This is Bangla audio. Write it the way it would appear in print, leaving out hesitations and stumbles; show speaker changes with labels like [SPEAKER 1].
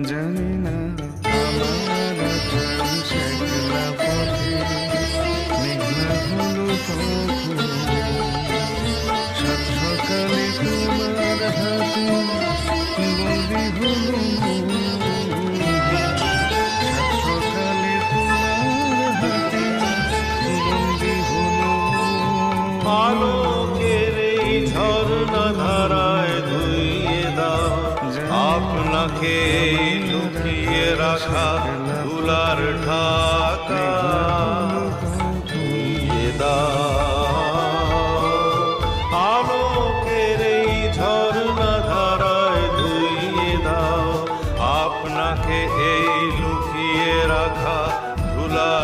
[SPEAKER 1] জানি না আমার প্রাণ শেখলা পথে মেঘলা হলো তখন সাত সকালে তোমার হাতে বন্দি হলো সাত সকালে তোমার হাতে বন্দি হলো
[SPEAKER 2] আলোকের এই ঝর্ণা ধারায় ধুইয়ে দাও আপনাকে লুকিয়ে রাখা ধুলার ঢাকা ধুইয়ে দাও আলোকের এই ঝর্ণা ধারায় ধুইয়ে দাও আপনাকে এই লুকিয়ে রাখা ধুলার